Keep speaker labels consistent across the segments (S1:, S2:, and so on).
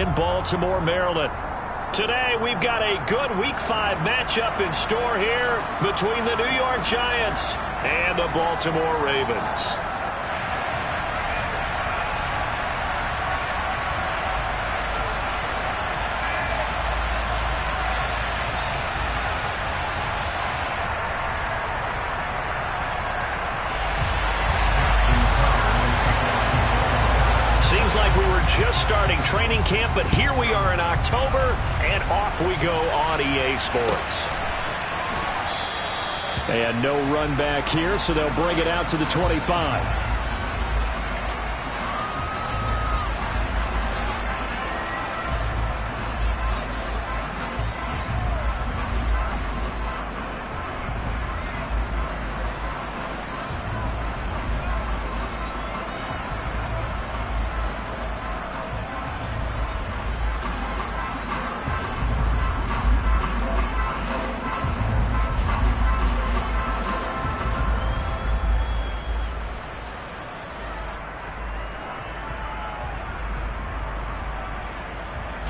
S1: in Baltimore, Maryland. Today, we've got a good Week 5 matchup in store here between the New York Giants and the Baltimore Ravens. Seems like we were just starting training camp, but here we are in October, and off we go on EA Sports. And no run back here, so they'll bring it out to the 25.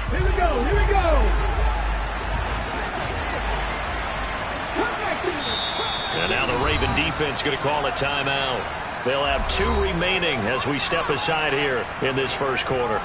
S2: Here we go, here we go.
S1: And now the Raven defense going to call a timeout. They'll have 2 remaining as we step aside here in this first quarter.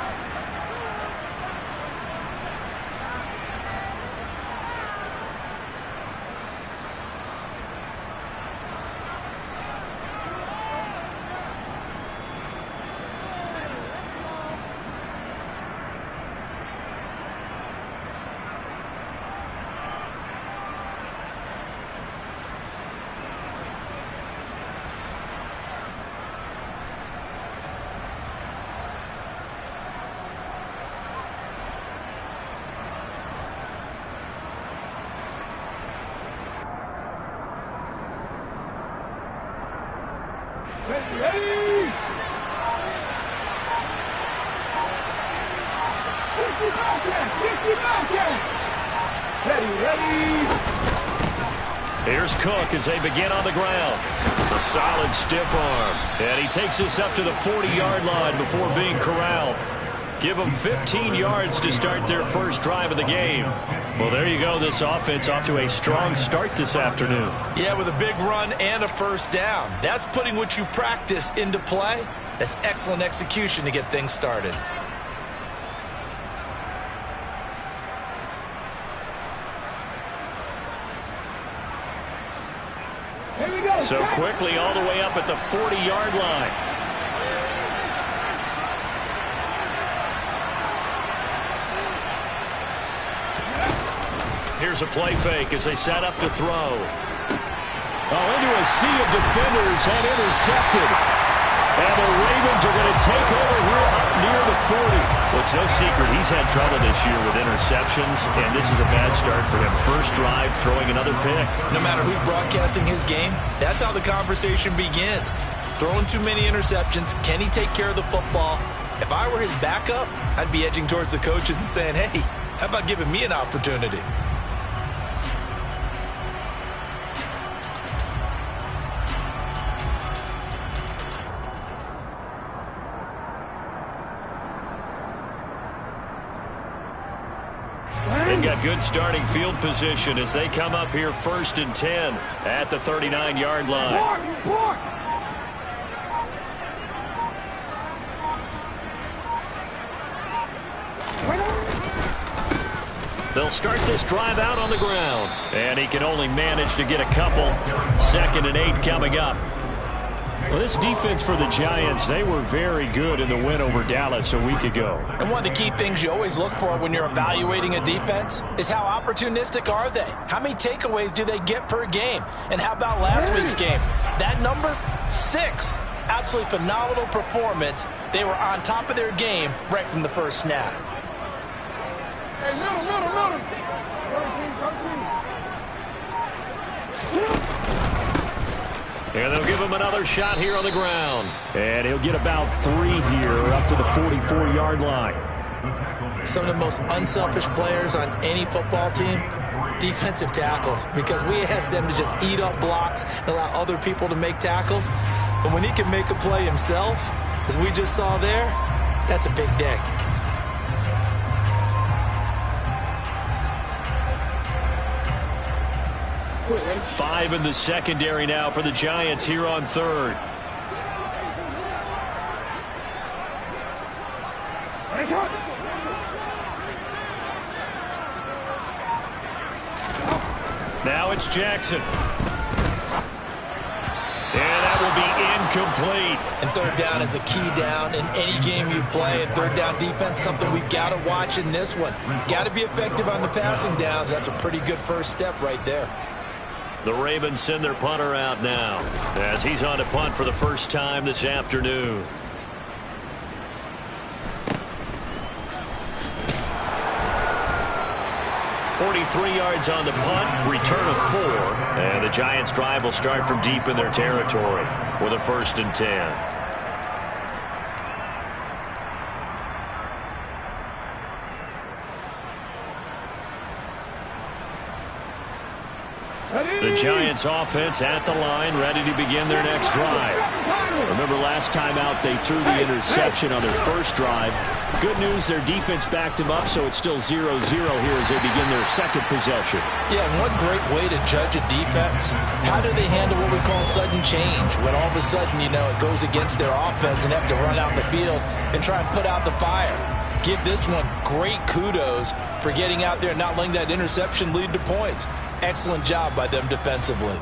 S2: Ready! Ready!
S1: Here's Cook as they begin on the ground. A solid stiff arm. And he takes this up to the 40-yard line before being corralled. Give them 15 yards to start their first drive of the game. Well, there you go. This offense off to a strong start this afternoon.
S3: Yeah, with a big run and a first down. That's putting what you practice into play. That's excellent execution to get things started.
S2: Here we go.
S1: So quickly all the way up at the 40-yard line. Here's a play fake as they set up to throw. Oh, into a sea of defenders and intercepted. And the Ravens are going to take over here up near the 40. Well, it's no secret he's had trouble this year with interceptions, and this is a bad start for him. First drive, throwing another pick.
S3: No matter who's broadcasting his game, that's how the conversation begins. Throwing too many interceptions, can he take care of the football? If I were his backup, I'd be edging towards the coaches and saying, hey, how about giving me an opportunity?
S1: They've got good starting field position as they come up here 1st and 10 at the 39-yard line. They'll start this drive out on the ground, and he can only manage to get a couple. 2nd and 8 coming up. Well, this defense for the Giants, they were very good in the win over Dallas a week ago.
S3: And one of the key things you always look for when you're evaluating a defense is how opportunistic are they? How many takeaways do they get per game? And how about last week's game? That number, 6. Absolutely phenomenal performance. They were on top of their game right from the first snap.
S2: Hey, little.
S1: And they'll give him another shot here on the ground. And he'll get about 3 here up to the 44-yard line.
S3: Some of the most unselfish players on any football team, defensive tackles, because we ask them to just eat up blocks and allow other people to make tackles. But when he can make a play himself, as we just saw there, that's a big day.
S1: 5 in the secondary now for the Giants here on third. Now it's Jackson. And that will be incomplete.
S3: And third down is a key down in any game you play. And third down defense, something we've got to watch in this one. Got to be effective on the passing downs. That's a pretty good first step right there.
S1: The Ravens send their punter out now as he's on to punt for the first time this afternoon. .43 yards on the punt, return of 4, and the Giants' drive will start from deep in their territory with a 1st and 10. The Giants offense at the line, ready to begin their next drive. Remember last time out they threw the interception on their first drive. Good news, their defense backed them up, so it's still 0-0 here as they begin their second possession. Yeah, and one great way to judge a defense. How do they handle what we call sudden change? When all of a sudden, it goes against their offense and have to run out the field and try and put out the fire. Give this one great kudos for getting out there and not letting that interception lead to points. Excellent job by them defensively.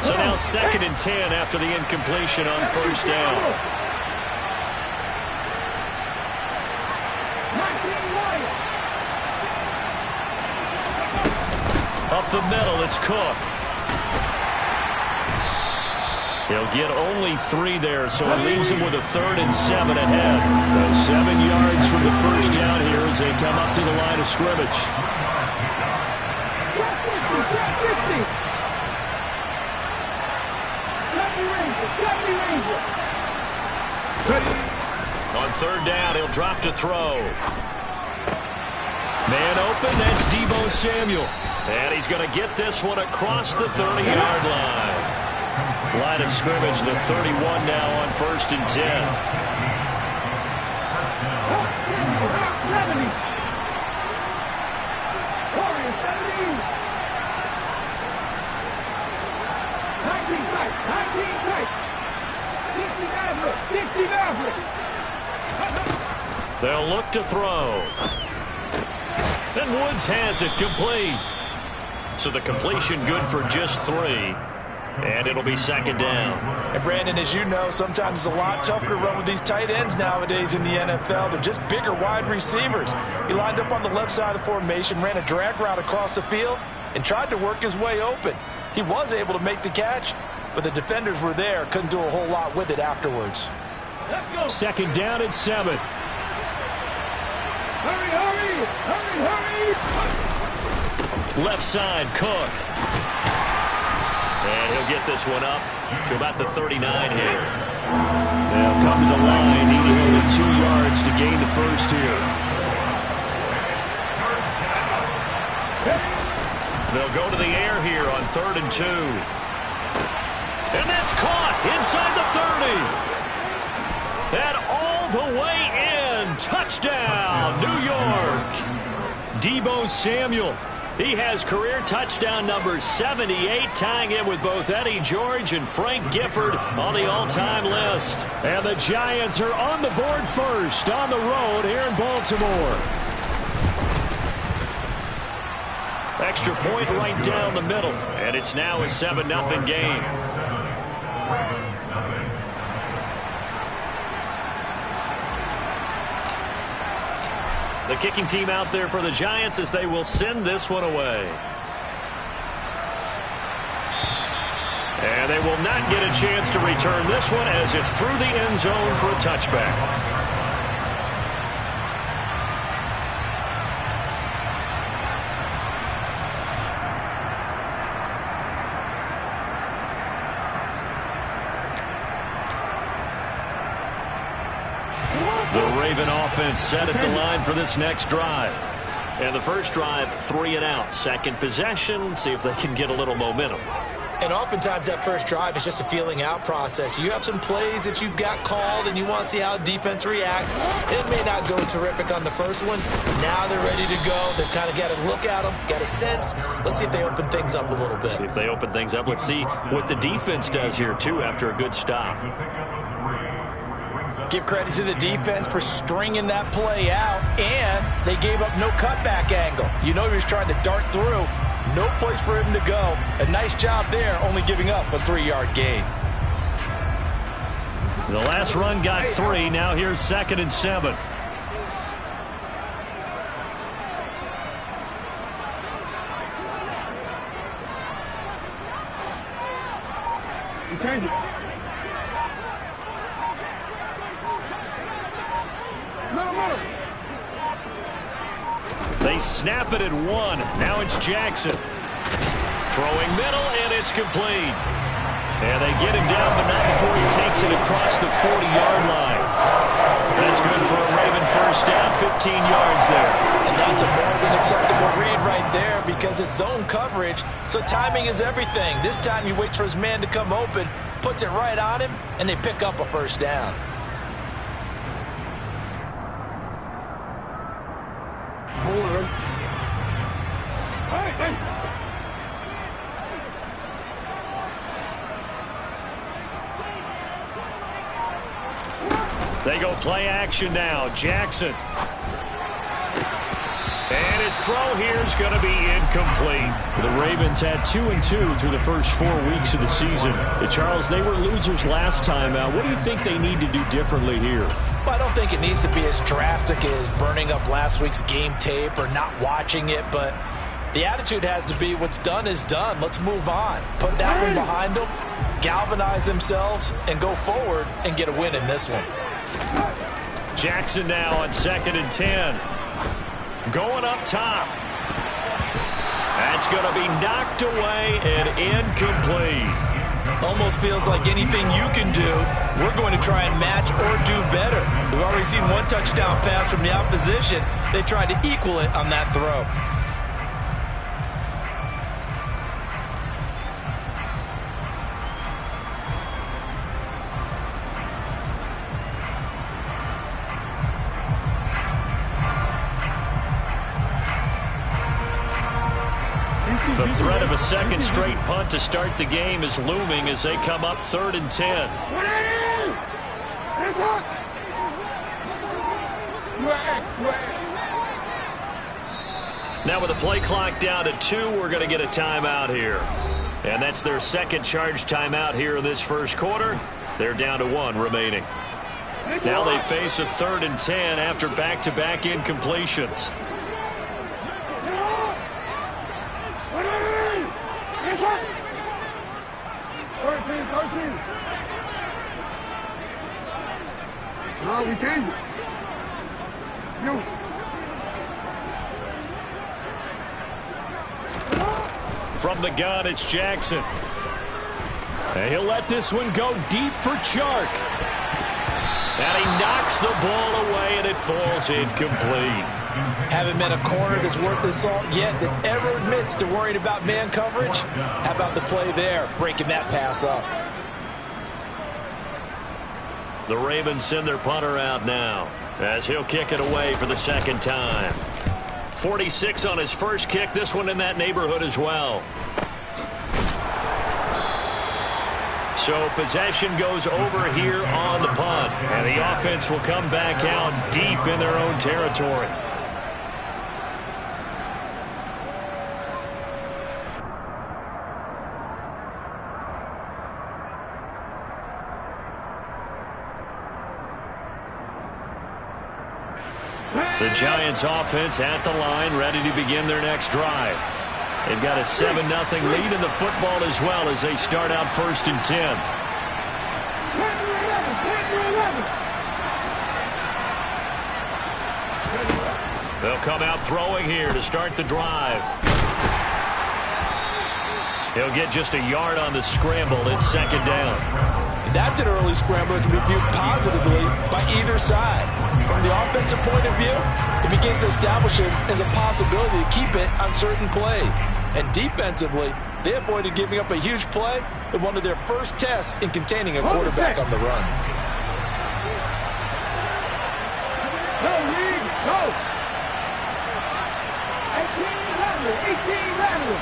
S1: So now 2nd and 10 after the incompletion on first down. Up the middle, it's Cook. He'll get only 3 there, so it leaves him with a 3rd and 7 ahead. So 7 yards from the first down here as they come up to the line of scrimmage. On third down, he'll drop to throw. Man open, that's Deebo Samuel. And he's going to get this one across the 30-yard line. Line of scrimmage, the 31 now on 1st and 10. They'll look to throw. And Woods has it complete. So the completion good for just 3. And it'll be 2nd down.
S3: And Brandon, as you know, sometimes it's a lot tougher to run with these tight ends nowadays in the NFL. They're just bigger wide receivers. He lined up on the left side of the formation, ran a drag route across the field, and tried to work his way open. He was able to make the catch, but the defenders were there, couldn't do a whole lot with it afterwards.
S1: 2nd down and 7.
S2: Hurry, hurry, hurry, hurry.
S1: Left side, Cook. And he'll get this one up to about the 39 here. They'll come to the line, needing only 2 yards to gain the first here. They'll go to the air here on 3rd and 2. And that's caught inside the 30. And all the way in. Touchdown, New York. Deebo Samuel. He has career touchdown number 78, tying him with both Eddie George and Frank Gifford on the all-time list. And the Giants are on the board first on the road here in Baltimore. Extra point right down the middle, and it's now a 7-0 game. The kicking team out there for the Giants as they will send this one away. And they will not get a chance to return this one as it's through the end zone for a touchback. The Raven offense set at the line for this next drive. And the first drive, 3 and out. Second possession, see if they can get a little momentum.
S3: And oftentimes that first drive is just a feeling out process. You have some plays that you've got called and you want to see how defense reacts. It may not go terrific on the first one. Now they're ready to go. They've kind of got to look at them, got a sense. Let's see if they open things up a little bit.
S1: See if they open things up. Let's see what the defense does here, too, after a good stop.
S3: Give credit to the defense for stringing that play out, and they gave up no cutback angle. You know he was trying to dart through. No place for him to go. A nice job there, only giving up a 3-yard gain.
S1: The last run got 3. Now here's 2nd and 7.
S2: Change it. Middle.
S1: They snap it at 1. Now it's Jackson. Throwing middle, and it's complete. And they get him down, but not before he takes it across the 40-yard line. That's good for a Raven first down, 15 yards there.
S3: And that's a more than acceptable read right there because it's zone coverage, so timing is everything. This time he waits for his man to come open, puts it right on him, and they pick up a first down.
S2: Hey.
S1: They go play action now. Jackson. And his throw here is going to be incomplete. The Ravens had 2-2 through the first 4 weeks of the season. Charles, they were losers last time out. What do you think they need to do differently here?
S3: Well, I don't think it needs to be as drastic as burning up last week's game tape or not watching it, but the attitude has to be what's done is done. Let's move on. Put that one behind them, galvanize themselves, and go forward and get a win in this one.
S1: Jackson now on 2nd and 10. Going up top. That's going to be knocked away and incomplete.
S3: Almost feels like anything you can do, we're going to try and match or do better. We've already seen one touchdown pass from the opposition. They tried to equal it on that throw.
S1: The threat of a second straight punt to start the game is looming as they come up 3rd and 10. Now with the play clock down to 2, we're going to get a timeout here. And that's their second charge timeout here in this first quarter. They're down to 1 remaining. Now they face a 3rd and 10 after back-to-back incompletions.
S2: No, we change it.
S1: From the gun, it's Jackson. And he'll let this one go deep for Chark. And he knocks the ball away, and it falls incomplete.
S3: Haven't been a corner that's worth the salt yet that ever admits to worrying about man coverage. How about the play there, breaking that pass up?
S1: The Ravens send their punter out now as he'll kick it away for the second time. 46 on his first kick. This one in that neighborhood as well. So possession goes over here on the punt. And the offense will come back out deep in their own territory. The Giants offense at the line, ready to begin their next drive. They've got a 7-0 lead in the football as well as they start out 1st and 10. They'll come out throwing here to start the drive. He'll get just a yard on the scramble. It's 2nd down.
S3: That's an early scramble that can be viewed positively by either side. From the offensive point of view, it begins to establish it as a possibility to keep it on certain plays. And defensively, They avoided giving up a huge play in one of their first tests in containing a quarterback on the run.
S2: Go, Reed, go! 18 lateral.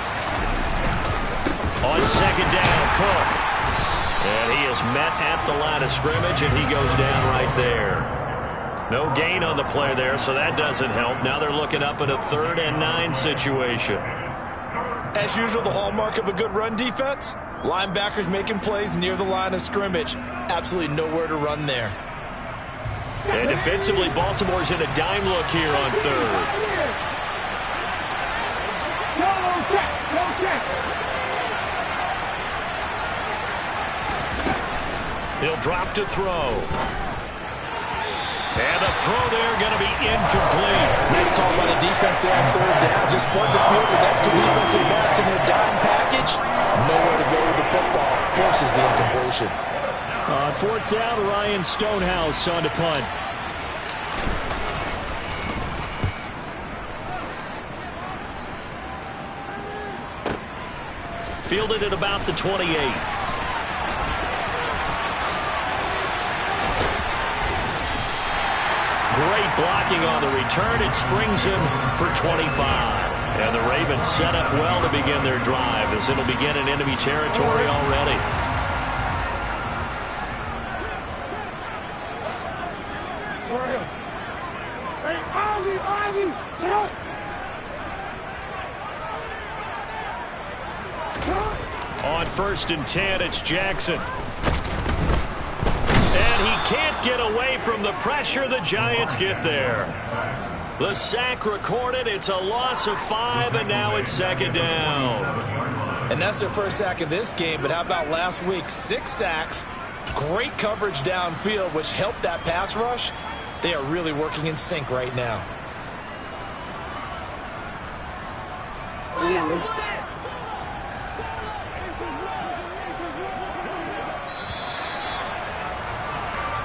S1: On second down, Cook. And he is met at the line of scrimmage, and he goes down right there. No gain on the play there, so that doesn't help. Now they're looking up at a 3rd and 9 situation.
S3: As usual, the hallmark of a good run defense, linebackers making plays near the line of scrimmage. Absolutely nowhere to run there.
S1: And defensively, Baltimore's in a dime look here on 3rd.
S2: No check.
S1: He'll drop to throw. And the throw there going to be incomplete.
S3: Nice call by the defense there on 3rd down. Just flood the field with extra defensive backs in their dime package. Nowhere to go with the football. Forces the incompletion.
S1: On 4th down, Ryan Stonehouse on to punt. Fielded at about the 28. Great blocking on the return. It springs him for 25. And the Ravens set up well to begin their drive as it'll begin in enemy territory already.
S2: Hey, Ozzie, sit up.
S1: On 1st and 10, it's Jackson. And he can't get away from the pressure. The Giants get there. The sack recorded. It's a loss of 5, and now it's 2nd down.
S3: And that's their first sack of this game, but how about last week? 6 sacks, great coverage downfield, which helped that pass rush. They are really working in sync right now.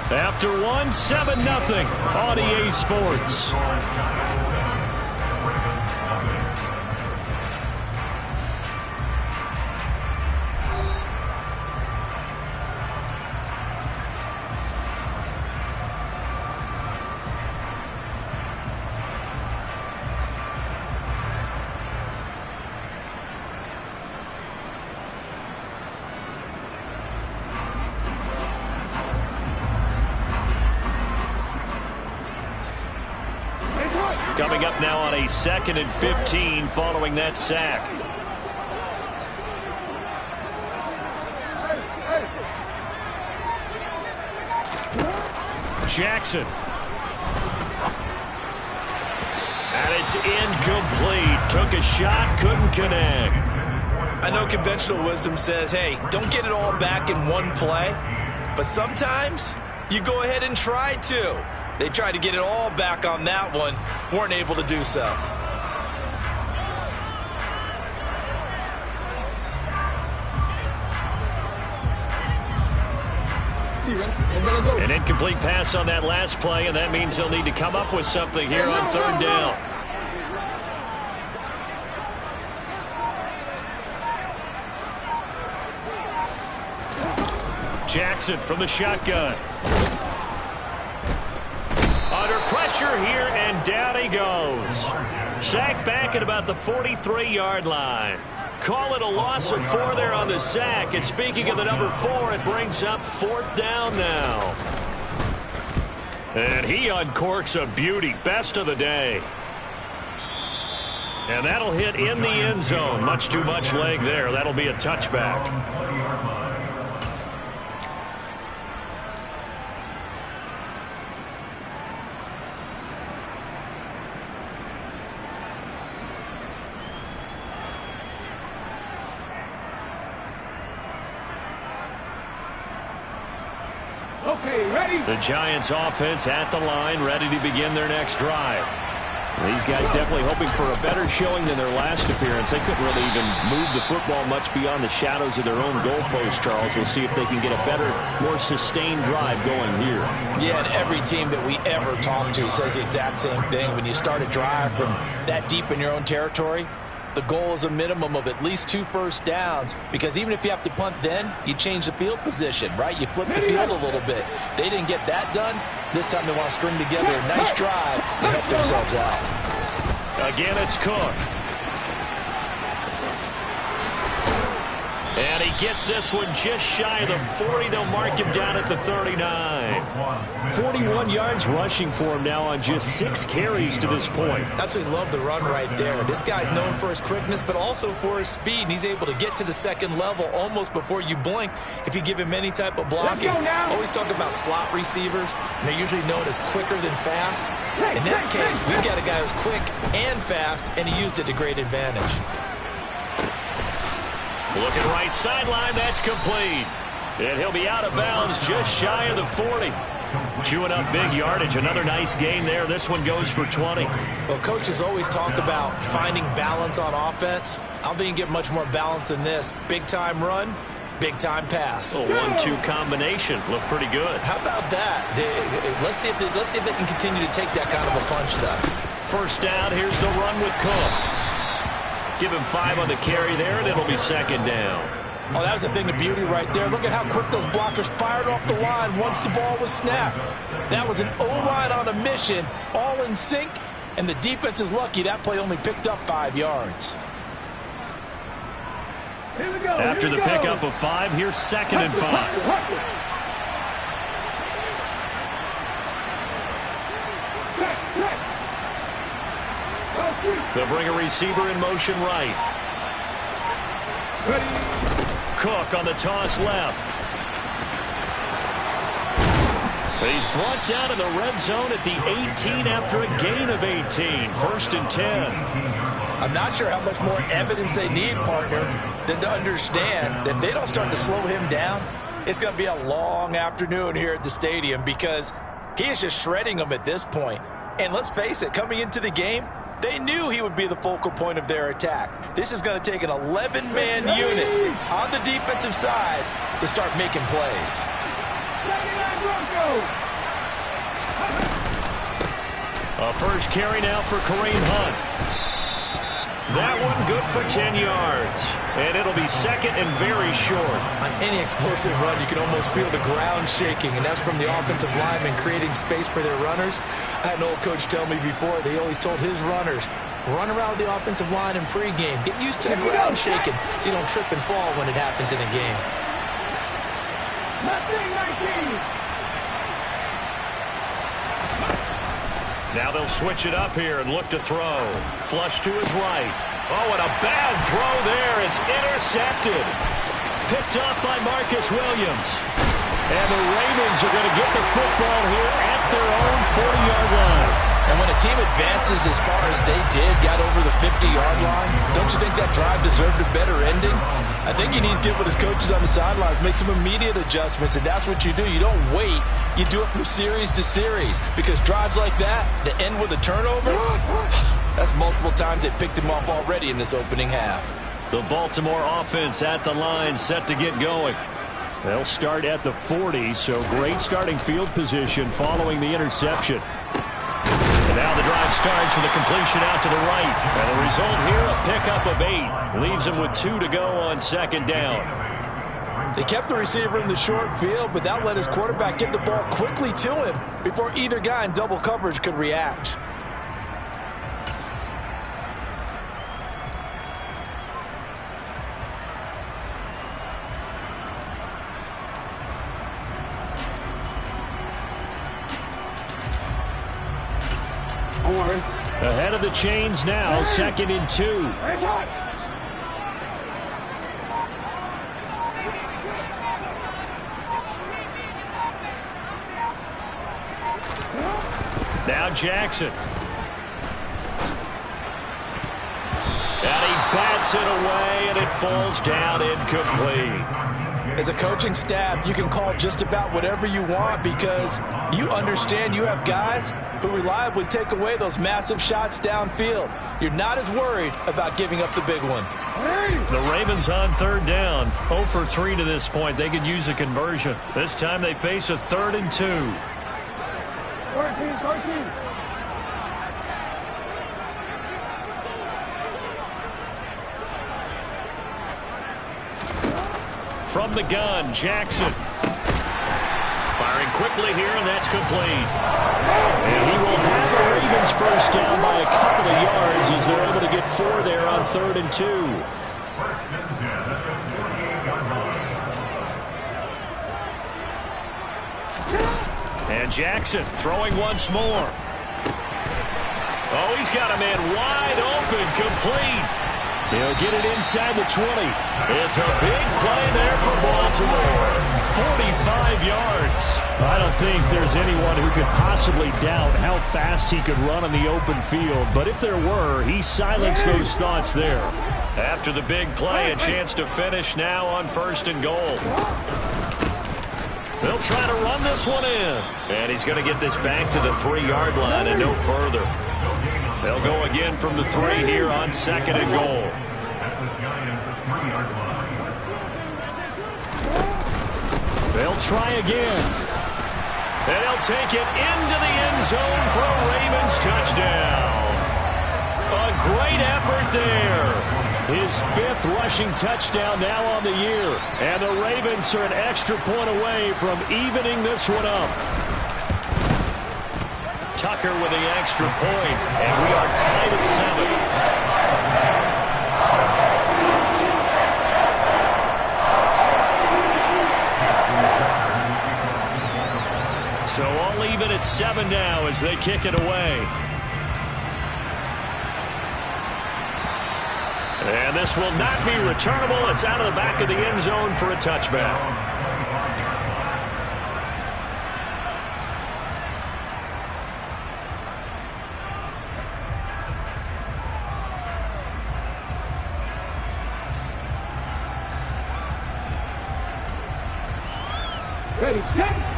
S1: After 1, 7-0 on EA Sports. Coming up now on a 2nd and 15 following that sack. Jackson. And it's incomplete. Took a shot, couldn't connect.
S3: I know conventional wisdom says, hey, don't get it all back in one play. But sometimes you go ahead and try to. They tried to get it all back on that one. Weren't able to do so.
S1: An incomplete pass on that last play, and that means they'll need to come up with something here on 3rd down. Jackson from the shotgun. Under pressure here, and down he goes. Sacked back at about the 43-yard line. Call it a loss of 4 there on the sack. And speaking of the number 4, it brings up 4th down now. And he uncorks a beauty. Best of the day. And that'll hit in the end zone. Much too much leg there. That'll be a touchback.
S2: Okay, ready?
S1: The Giants offense at the line, ready to begin their next drive. These guys definitely hoping for a better showing than their last appearance. They couldn't really even move the football much beyond the shadows of their own goalpost, Charles. We'll see if they can get a better, more sustained drive going here.
S3: Yeah, and every team that we ever talk to says the exact same thing. When you start a drive from that deep in your own territory, The goal is a minimum of at least 2 first downs, because even if you have to punt then, you change the field position, right? You flip the field a little bit. They didn't get that done. This time they want to string together a nice drive and help themselves out.
S1: Again, it's Cook. And he gets this one just shy of the 40. They'll mark him down at the 39. 41 yards rushing for him now on just 6 carries to this point.
S3: Absolutely love the run right there. This guy's known for his quickness, but also for his speed. And he's able to get to the second level almost before you blink if you give him any type of blocking. Always talk about slot receivers, and they're usually known as quicker than fast. In this case, we've got a guy who's quick and fast, and he used it to great advantage.
S1: Looking right sideline, that's complete. And he'll be out of bounds just shy of the 40. Chewing up big yardage. Another nice gain there. This one goes for 20.
S3: Well, coaches always talk about finding balance on offense. I don't think you get much more balance than this. Big-time run, big-time pass.
S1: A 1-2 combination. Look pretty good.
S3: How about that? Let's see if they can continue to take that kind of a punch, though.
S1: First down, here's the run with Cook. Give him 5 on the carry there, and it'll be second down.
S3: Oh, that was a thing of beauty right there. Look at how quick those blockers fired off the line once the ball was snapped. That was an O-line on a mission, all in sync, and the defense is lucky that play only picked up 5 yards.
S1: After the pickup of 5, here's second and 5. They'll bring a receiver in motion right. Cook on the toss left. He's brought down in the red zone at the 18 after a gain of 18. First and 10.
S3: I'm not sure how much more evidence they need, partner, than to understand that if they don't start to slow him down, it's going to be a long afternoon here at the stadium, because he is just shredding them at this point. And let's face it, coming into the game, they knew he would be the focal point of their attack. This is going to take an 11-man unit on the defensive side to start making plays.
S1: A first carry now for Kareem Hunt. That one good for 10 yards. And it'll be second and very short.
S3: On any explosive run, you can almost feel the ground shaking, and that's from the offensive linemen creating space for their runners. I had an old coach tell me before, they always told his runners, run around the offensive line in pregame. Get used to the ground shaking so you don't trip and fall when it happens in a game.
S1: Now they'll switch it up here and look to throw. Flush to his right. Oh, and a bad throw there. It's intercepted. Picked off by Marcus Williams. And the Ravens are going to get the football here at their own 40-yard line.
S3: And when a team advances as far as they did, got over the 50-yard line, don't you think that drive deserved a better ending? I think he needs to get with his coaches on the sidelines, make some immediate adjustments, and that's what you do. You don't wait. You do it from series to series, because drives like that end with a turnover, that's multiple times they picked him off already in this opening half.
S1: The Baltimore offense at the line, set to get going. They'll start at the 40, so great starting field position following the interception. And now the drive starts with a completion out to the right. And the result here, a pickup of 8. Leaves him with 2 to go on second down.
S3: They kept the receiver in the short field, but that let his quarterback get the ball quickly to him before either guy in double coverage could react.
S1: Ahead of the chains now, second and 2. Now Jackson. And he bats it away, and it falls down incomplete.
S3: As a coaching staff, you can call just about whatever you want, because you understand you have guys who reliably take away those massive shots downfield. You're not as worried about giving up the big one.
S1: The Ravens on third down. 0 for 3 to this point. They could use a conversion. This time they face a 3rd and 2.
S2: 13.
S1: from the gun. Jackson. Firing quickly here, and that's complete. And he will have the Ravens first down by a couple of yards as they're able to get 4 there on 3rd and 2. And Jackson throwing once more. Oh, he's got a man wide open, complete. He'll get it inside the 20. It's a big play there for Baltimore. 45 yards. I don't think there's anyone who could possibly doubt how fast he could run on the open field. But if there were, he silenced those thoughts there. After the big play, a chance to finish now on 1st and goal. They'll try to run this one in. And he's going to get this back to the 3-yard line and no further. They'll go again from the 3 here on 2nd and goal. They'll try again. And he'll take it into the end zone for a Ravens touchdown. A great effort there. His 5th rushing touchdown now on the year. And the Ravens are an extra point away from evening this one up. Tucker with the extra point, and we are tied at 7. So all even at 7 now as they kick it away. And this will not be returnable. It's out of the back of the end zone for a touchback.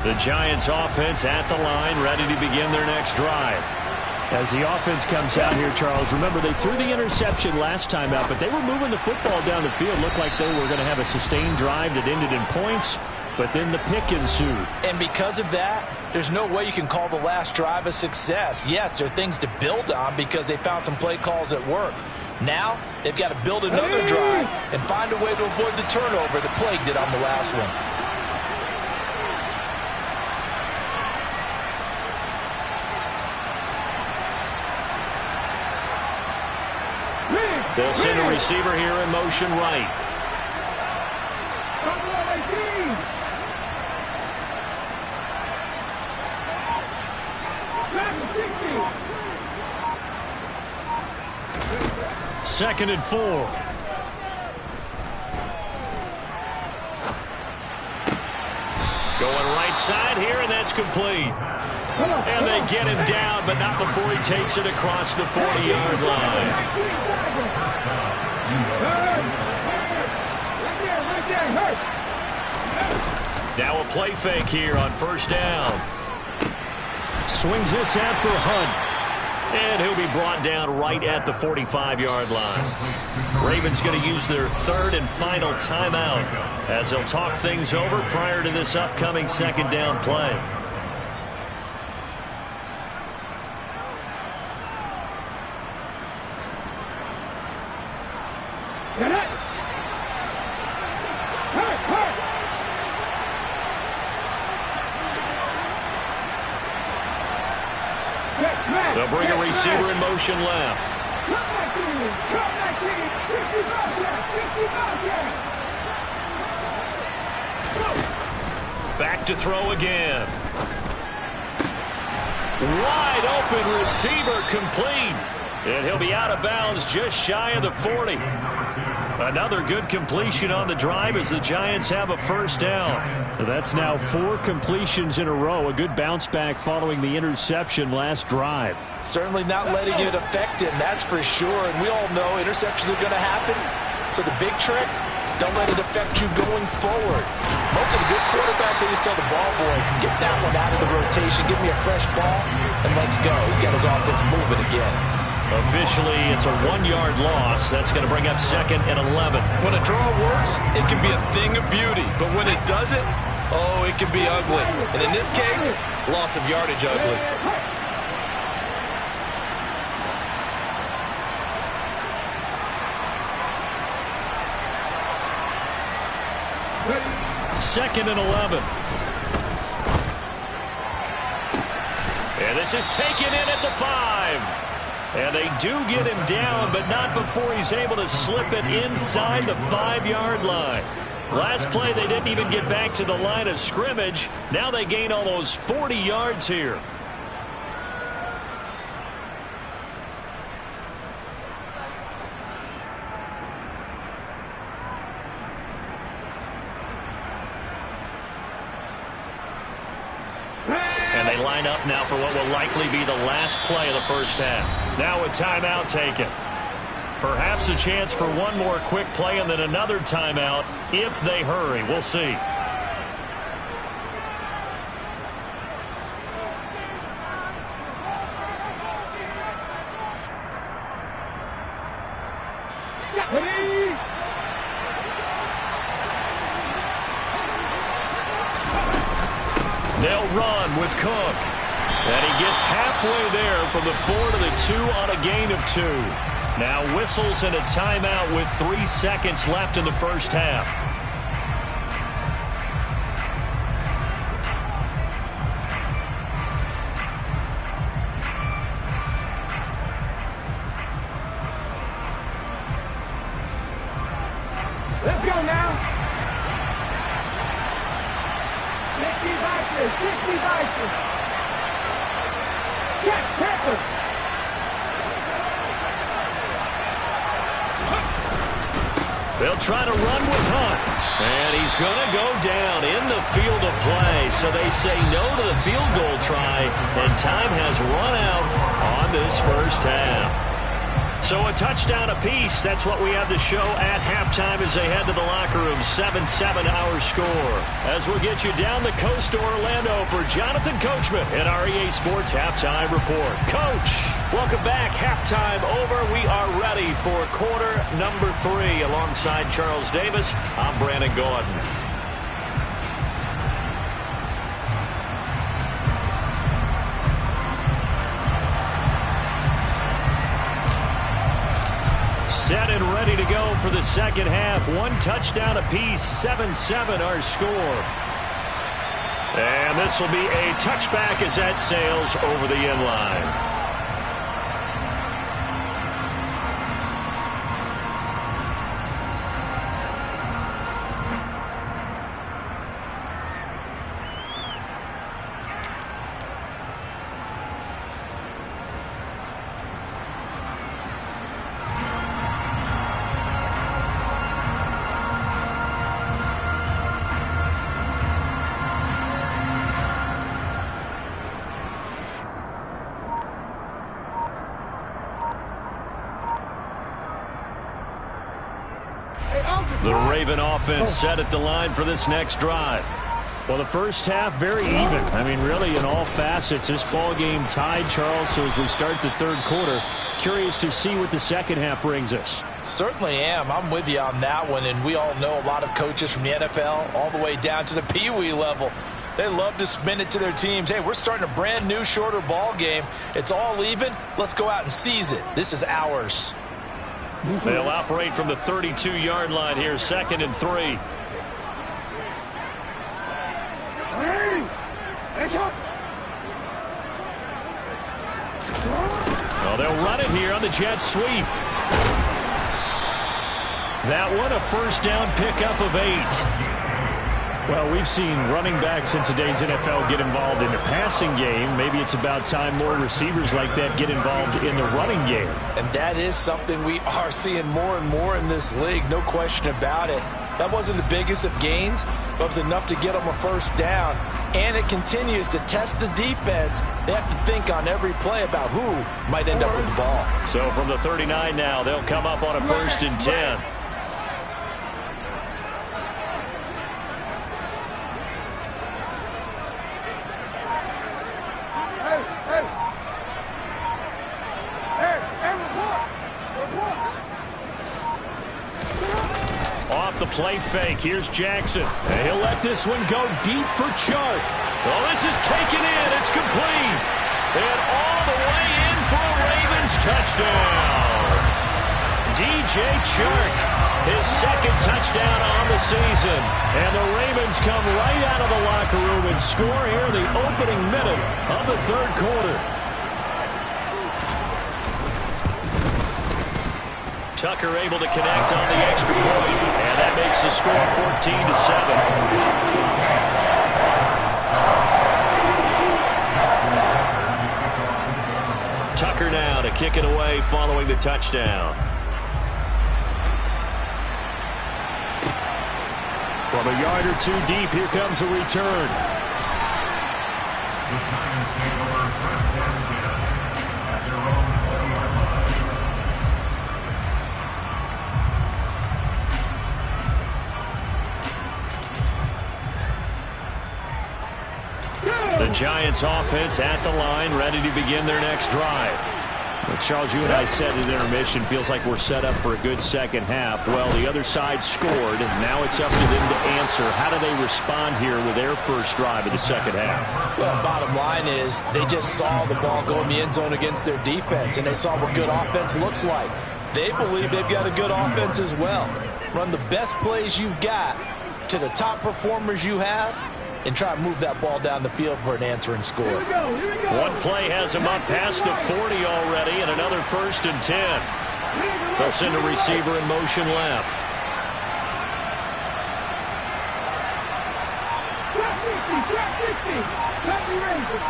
S1: The Giants offense at the line, ready to begin their next drive. As the offense comes out here, Charles, remember they threw the interception last time out, but they were moving the football down the field. Looked like they were going to have a sustained drive that ended in points, but then the pick ensued.
S3: And because of that, there's no way you can call the last drive a success. Yes, there are things to build on because they found some play calls that work. Now, they've got to build another drive and find a way to avoid the turnover the Plague did on the last one.
S1: They'll send a receiver here in motion right. Second and 4. Going right side here, and that's complete. And they get him down, but not before he takes it across the 40-yard line. Now a play fake here on 1st down. Swings this out for Hunt. And he'll be brought down right at the 45-yard line. Ravens going to use their 3rd and final timeout as they'll talk things over prior to this upcoming 2nd down play. They'll bring a receiver in motion left. Back to throw again. Wide open receiver complete. And he'll be out of bounds just shy of the 40. Another good completion on the drive as the Giants have a 1st down. So that's now 4 completions in a row. A good bounce back following the interception last drive.
S3: Certainly not letting it affect him, that's for sure. And we all know interceptions are going to happen. So the big trick, don't let it affect you going forward. Most of the good quarterbacks, they just tell the ball boy, get that one out of the rotation, give me a fresh ball, and let's go. He's got his offense moving again.
S1: Officially, it's a 1-yard loss. That's going to bring up 2nd and 11.
S3: When a draw works, it can be a thing of beauty. But when it doesn't, oh, it can be ugly. And in this case, loss of yardage ugly.
S1: 2nd and 11. And this is taken in at the 5. And they do get him down, but not before he's able to slip it inside the 5-yard line. Last play, they didn't even get back to the line of scrimmage. Now they gain almost 40 yards here. And they line up now for what will likely be the last play of the first half. Now a timeout taken. Perhaps a chance for one more quick play and then another timeout if they hurry. We'll see. They'll run with Cook. And he gets halfway there from the 4 to the 2 on a gain of 2. Now whistles and a timeout with 3 seconds left in the first half.
S2: Let's go now. 60 Vikings. Check, tackle.
S1: They'll try to run with Hunt. And he's going to go down in the field of play. So they say no to the field goal try. And time has run out on this first half. So a touchdown apiece. That's what we have to show at halftime as they head to the locker room. 7-7 our score. As we'll get you down the coast to Orlando for Jonathan Coachman in our EA Sports Halftime Report. Coach, welcome back. Halftime over. We are ready for quarter number 3. Alongside Charles Davis, I'm Brandon Gordon. Set and ready to go for the second half. 1 touchdown apiece. 7-7 our score. And this will be a touchback as that sails over the end line. The Raven offense set at the line for this next drive. Well, the first half, very even. I mean, really, in all facets, this ball game tied, Charles. So as we start the third quarter, curious to see what the second half brings us.
S3: Certainly am. I'm with you on that one. And we all know a lot of coaches from the NFL all the way down to the Pee Wee level. They love to spin it to their teams. Hey, we're starting a brand new, shorter ball game. It's all even. Let's go out and seize it. This is ours.
S1: They'll operate from the 32-yard line here, 2nd and 3. Well, they'll run it here on the jet sweep. That one a first down pickup of 8. Well, we've seen running backs in today's NFL get involved in the passing game. Maybe it's about time more receivers like that get involved in the running game.
S3: And that is something we are seeing more and more in this league, no question about it. That wasn't the biggest of gains, but it was enough to get them a first down. And it continues to test the defense. They have to think on every play about who might end up with the ball.
S1: So from the 39 now, they'll come up on a 1st and 10. Off the play fake, here's Jackson. And he'll let this one go deep for Chark. Well, this is taken in. It's complete. And all the way in for a Ravens touchdown. DJ Chark his second touchdown on the season. And the Ravens come right out of the locker room and score here in the opening minute of the third quarter. Tucker able to connect on the extra point, and that makes the score 14-7. Tucker now to kick it away following the touchdown. From a yard or two deep, here comes a return. The Giants offense at the line, ready to begin their next drive. Well, Charles, you and I said at intermission, feels like we're set up for a good second half. Well, the other side scored, and now it's up to them to answer. How do they respond here with their first drive of the second half?
S3: Well, bottom line is they just saw the ball go in the end zone against their defense, and they saw what good offense looks like. They believe they've got a good offense as well. Run the best plays you've got to the top performers you have, and try to move that ball down the field for an answering score.
S2: Here we go.
S1: One play has him up past the 40 already, and another 1st and 10. They'll send a receiver in motion left.
S2: Trap 50. Trap the Ranger.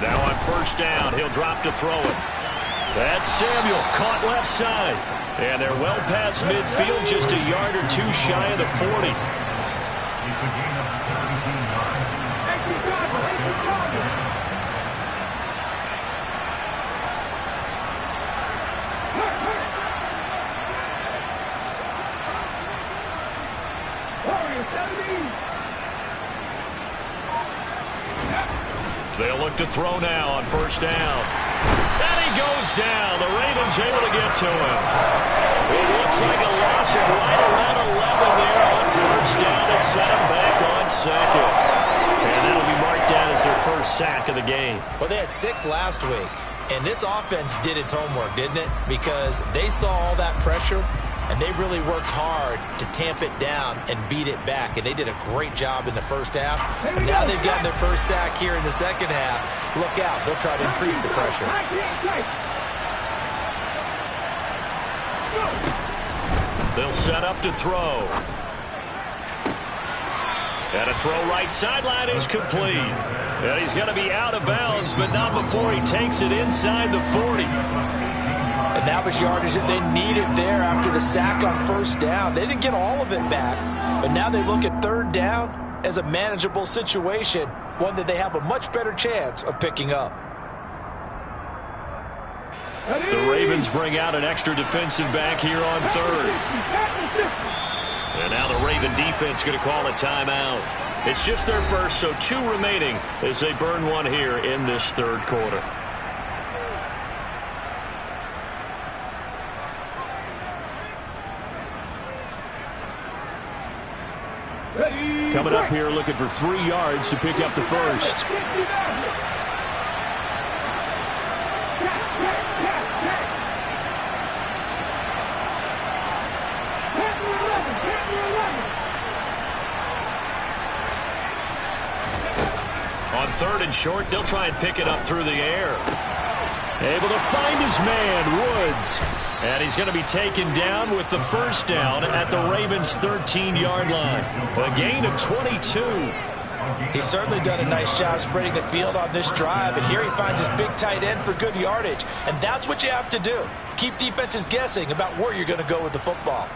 S1: Now on first down, he'll drop to throw it. That's Samuel, caught left side. And they're well past midfield, just a yard or two shy of the 40. They'll look to throw now on first down. And he goes down. The Ravens able to get to him. It looks like a loss of right around 11 there on first down to set him back on second. And that'll be marked down as their first sack of the game.
S3: Well, they had 6 last week, and this offense did its homework, didn't it? Because they saw all that pressure, and they really worked hard to tamp it down and beat it back. And they did a great job in the first half. But now they've gotten their first sack here in the second half. Look out. They'll try to increase the pressure.
S1: They'll set up to throw. And a throw right sideline is complete. And he's going to be out of bounds, but not before he takes it inside the 40.
S3: And that was yardage that they needed there after the sack on first down. They didn't get all of it back, but now they look at third down as a manageable situation, one that they have a much better chance of picking up.
S1: The Ravens bring out an extra defensive back here on third. And now the Raven defense going to call a timeout. It's just their first, so 2 remaining as they burn one here in this third quarter. Coming up here looking for 3 yards to pick up the first. On third and short, they'll try and pick it up through the air. Able to find his man, Woods. And he's going to be taken down with the first down at the Ravens' 13-yard line. A gain of 22.
S3: He's certainly done a nice job spreading the field on this drive, and here he finds his big tight end for good yardage. And that's what you have to do. Keep defenses guessing about where you're going to go with the football.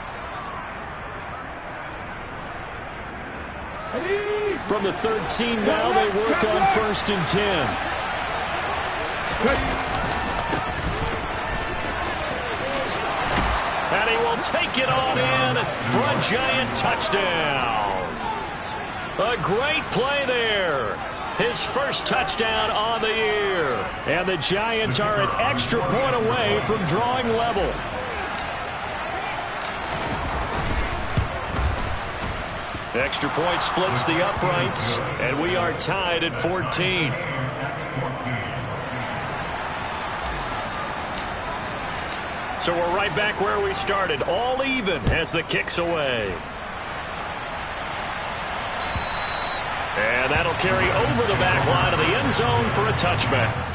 S1: From the 13 now, they work on 1st and 10. And he will take it on in for a Giant touchdown. A great play there. His first touchdown on the year. And the Giants are an extra point away from drawing level. Extra point splits the uprights, and we are tied at 14. So we're right back where we started, all even as the kick's away. And that'll carry over the back line of the end zone for a touchback.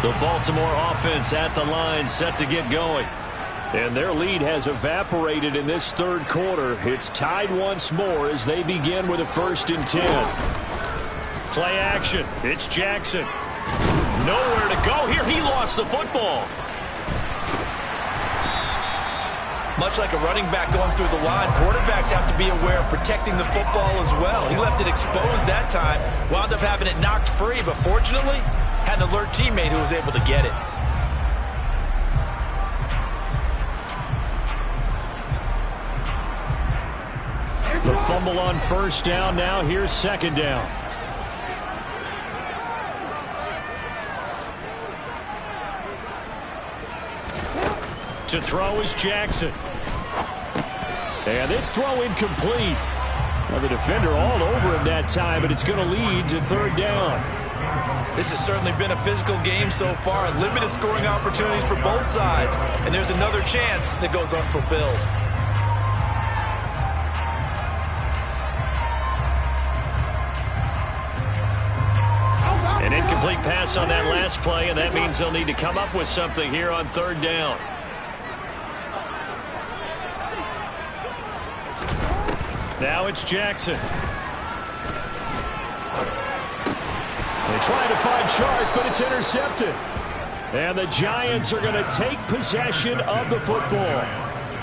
S1: The Baltimore offense at the line, set to get going. And their lead has evaporated in this third quarter. It's tied once more as they begin with a 1st and 10. Play action. It's Jackson. Nowhere to go here. He lost the football.
S3: Much like a running back going through the line, quarterbacks have to be aware of protecting the football as well. He left it exposed that time, wound up having it knocked free, but fortunately, had an alert teammate who was able to get it.
S1: The fumble on 1st down. Now here's 2nd down. To throw is Jackson. And this throw incomplete. Well, the defender all over him that time, but it's going to lead to 3rd down.
S3: This has certainly been a physical game so far. Limited scoring opportunities for both sides. And there's another chance that goes unfulfilled.
S1: An incomplete pass on that last play, and that means they'll need to come up with something here on 3rd down. Now it's Jackson. They try to find Chark, but it's intercepted. And the Giants are going to take possession of the football.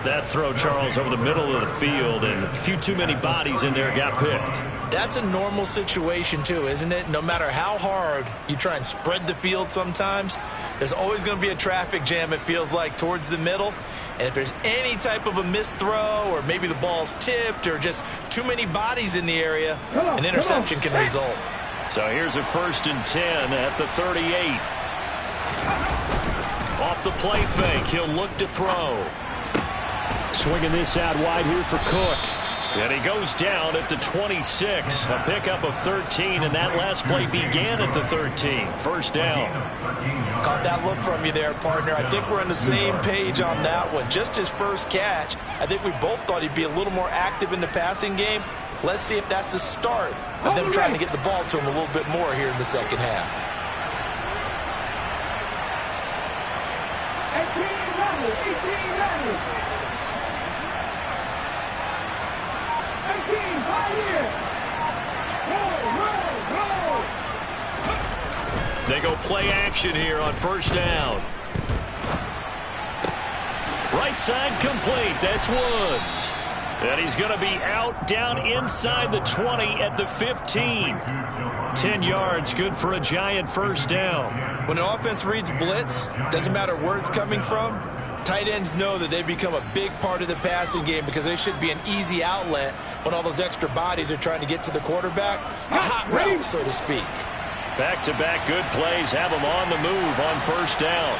S1: That throw, Charles, over the middle of the field, and a few too many bodies in there got picked.
S3: That's a normal situation, too, isn't it? No matter how hard you try and spread the field sometimes, there's always going to be a traffic jam, it feels like, towards the middle. And if there's any type of a missed throw, or maybe the ball's tipped, or just too many bodies in the area, an interception can result.
S1: So here's a 1st and 10 at the 38. Off the play fake, he'll look to throw. Swinging this out wide here for Cook. And he goes down at the 26. A pickup of 13, and that last play began at the 13. 1st down.
S3: Caught that look from you there, partner. I think we're on the same page on that one. Just his first catch. I think we both thought he'd be a little more active in the passing game. Let's see if that's the start of them trying to get the ball to him a little bit more here in the second half.
S2: 18, 5 here. Roll.
S1: They go play action here on 1st down. Right side complete. That's Woods. And he's going to be out down inside the 20 at the 15. 10 yards, good for a Giant 1st down.
S3: When an offense reads blitz, doesn't matter where it's coming from, tight ends know that they become a big part of the passing game because they should be an easy outlet when all those extra bodies are trying to get to the quarterback. A hot route, so to speak.
S1: Back-to-back good plays have them on the move on 1st down.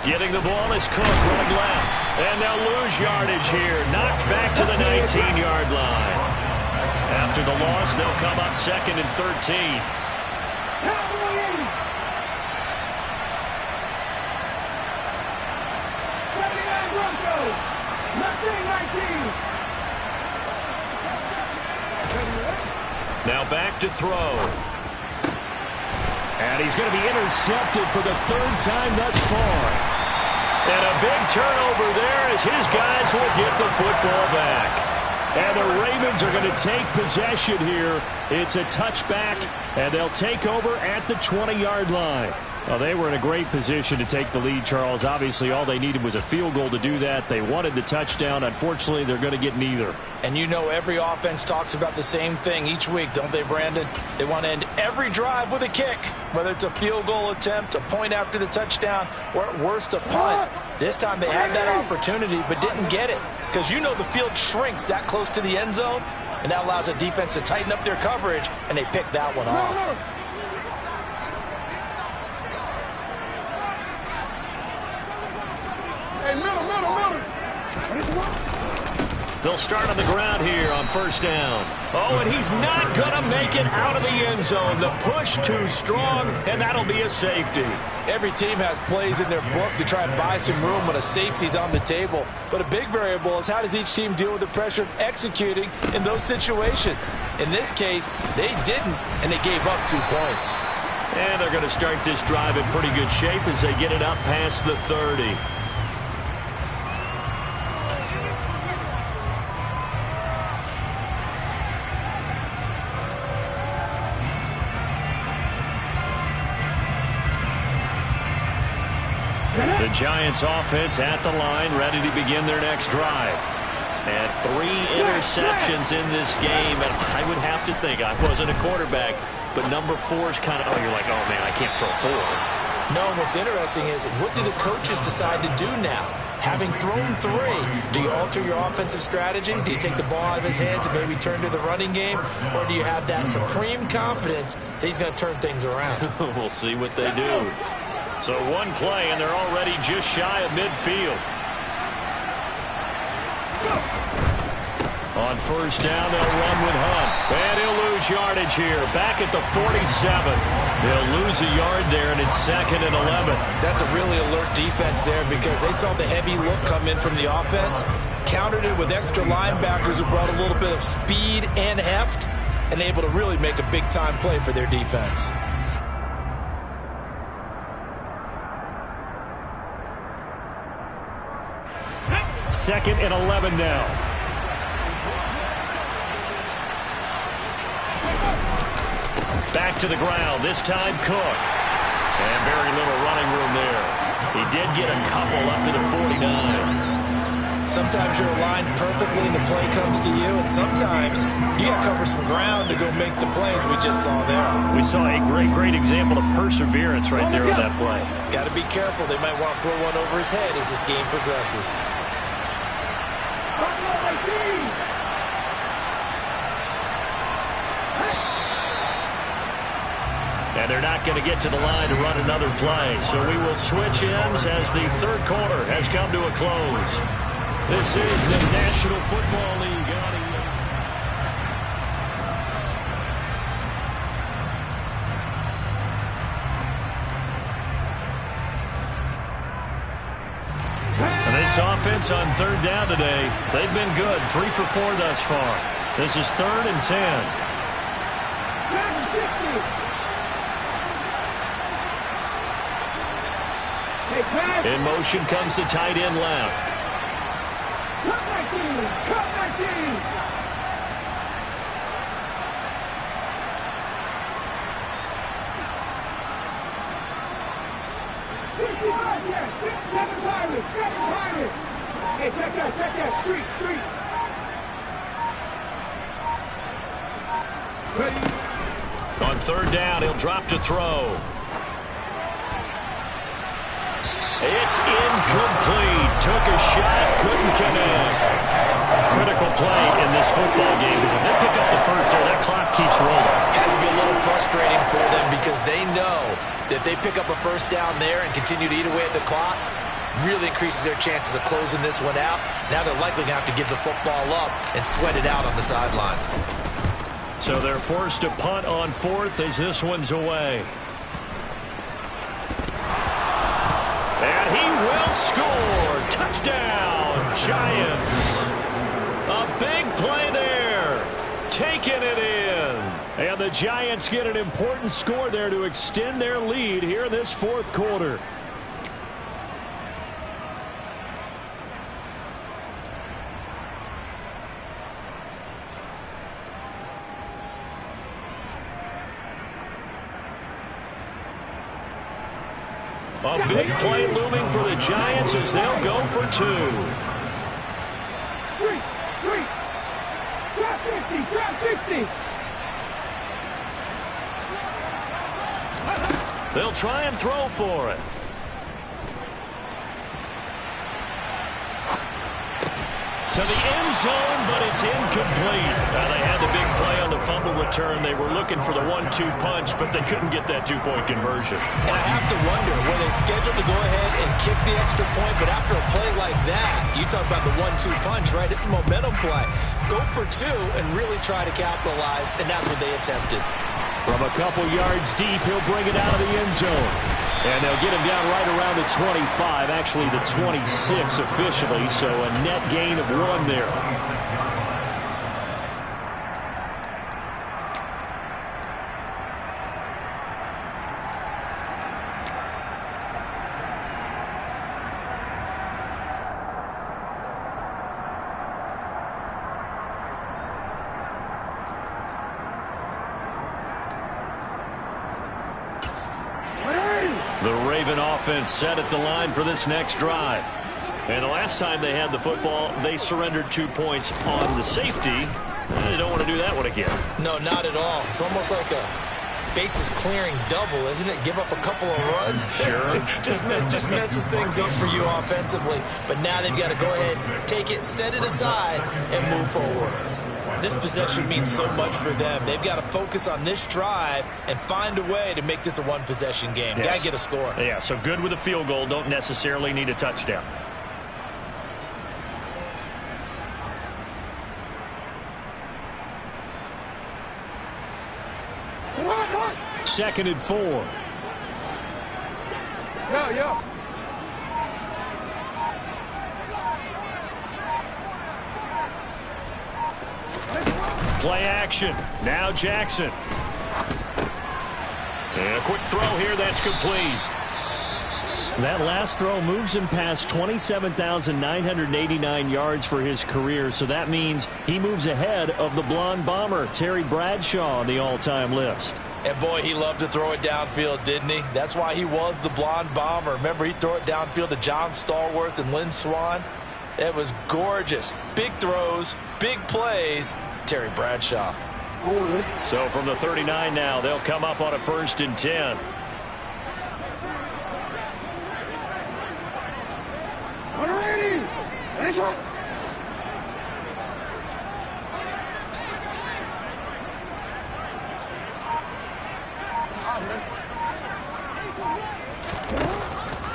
S1: Getting the ball is Cook, run left. And they'll lose yardage here. Knocked back to the 19-yard line. After the loss, they'll come up 2nd and 13. Now back to throw. And he's going to be intercepted for the third time thus far. And a big turnover there as his guys will get the football back. And the Ravens are going to take possession here. It's a touchback, and they'll take over at the 20-yard line. Well, they were in a great position to take the lead, Charles. Obviously, all they needed was a field goal to do that. They wanted the touchdown. Unfortunately, they're going to get neither.
S3: And you know every offense talks about the same thing each week, don't they, Brandon? They want to end every drive with a kick, whether it's a field goal attempt, a point after the touchdown, or at worst a punt. This time they had that opportunity but didn't get it because you know the field shrinks that close to the end zone, and that allows the defense to tighten up their coverage, and they picked that one off.
S1: They'll start on the ground here on first down. Oh, and he's not going to make it out of the end zone. The push too strong, and that'll be a safety.
S3: Every team has plays in their book to try and buy some room when a safety's on the table. But a big variable is how does each team deal with the pressure of executing in those situations. In this case, they didn't, and they gave up 2 points.
S1: And they're going to start this drive in pretty good shape as they get it up past the 30. The Giants offense at the line, ready to begin their next drive. And 3 interceptions in this game, and I would have to think, I wasn't a quarterback, but number 4 is kind of, oh, you're like, oh, man, I can't throw 4.
S3: No, what's interesting is, what do the coaches decide to do now? Having thrown 3, do you alter your offensive strategy? Do you take the ball out of his hands and maybe turn to the running game? Or do you have that supreme confidence that he's going to turn things around?
S1: We'll see what they do. So 1 play, and they're already just shy of midfield. On first down, they'll run with Hunt. And he'll lose yardage here. Back at the 47. They'll lose a yard there, and it's 2nd and 11.
S3: That's a really alert defense there because they saw the heavy look come in from the offense, countered it with extra linebackers who brought a little bit of speed and heft, and able to really make a big-time play for their defense.
S1: Second and 11 now. Back to the ground, this time Cook. And very little running room there. He did get a couple up to the 49.
S3: Sometimes you're aligned perfectly and the play comes to you, and sometimes you got to cover some ground to go make the plays we just saw there.
S1: We saw a great example of perseverance right there on that play.
S3: Got to be careful. They might want to throw one over his head as this game progresses.
S1: And they're not going to get to the line to run another play. So we will switch ends as the third quarter has come to a close. This is the National Football League. And this offense on third down today, they've been good. 3 for 4 thus far. This is 3rd and 10. In motion comes the tight end left.
S2: Cut my team! Cut my team! Hey, check that, street. Ready?
S1: On third down, he'll drop to throw. It's incomplete. Took a shot, couldn't connect. Critical play in this football game because if they pick up the first there, that clock keeps rolling.
S3: Has to be a little frustrating for them because they know that if they pick up a first down there and continue to eat away at the clock, really increases their chances of closing this one out. Now they're likely going to have to give the football up and sweat it out on the sideline.
S1: So they're forced to punt on 4th as this one's away. And he will score. Touchdown, Giants. A big play there. Taking it in. And the Giants get an important score there to extend their lead here in this fourth quarter. A big play looming for the Giants as they'll go for two.
S2: Drop 50, drop 50.
S1: They'll try and throw for it. To the end zone, but it's incomplete. Now, they had the big play on the fumble return. They were looking for the 1-2 punch, but they couldn't get that two-point conversion.
S3: And I have to wonder, were they scheduled to go ahead and kick the extra point? But after a play like that, you talk about the 1-2 punch, right? It's a momentum play. Go for two and really try to capitalize, and that's what they attempted.
S1: From a couple yards deep, he'll bring it out of the end zone. And they'll get him down right around the 25, actually the 26 officially, so a net gain of 1 there. The Raven offense set at the line for this next drive. And the last time they had the football, they surrendered 2 points on the safety. They don't want to do that one again.
S3: No, not at all. It's almost like a bases clearing double, isn't it? Give up a couple of runs.
S1: Sure.
S3: just messes things up for you offensively. But now they've got to go ahead, take it, set it aside, and move forward. This possession means so much for them. They've got to focus on this drive and find a way to make this a one-possession game.
S1: Yes.
S3: Got to get a score.
S1: Yeah, so good with a field goal. Don't necessarily need a touchdown. Second and 4.
S2: Yo.
S1: Play action. Now Jackson. And a quick throw here. That's complete. That last throw moves him past 27,989 yards for his career. So that means he moves ahead of the blonde bomber, Terry Bradshaw, on the all-time list.
S3: And boy, he loved to throw it downfield, didn't he? That's why he was the blonde bomber. Remember, he'd throw it downfield to John Stallworth and Lynn Swann. It was gorgeous. Big throws, big plays. Terry Bradshaw.
S1: So from the 39 now, they'll come up on a 1st and 10.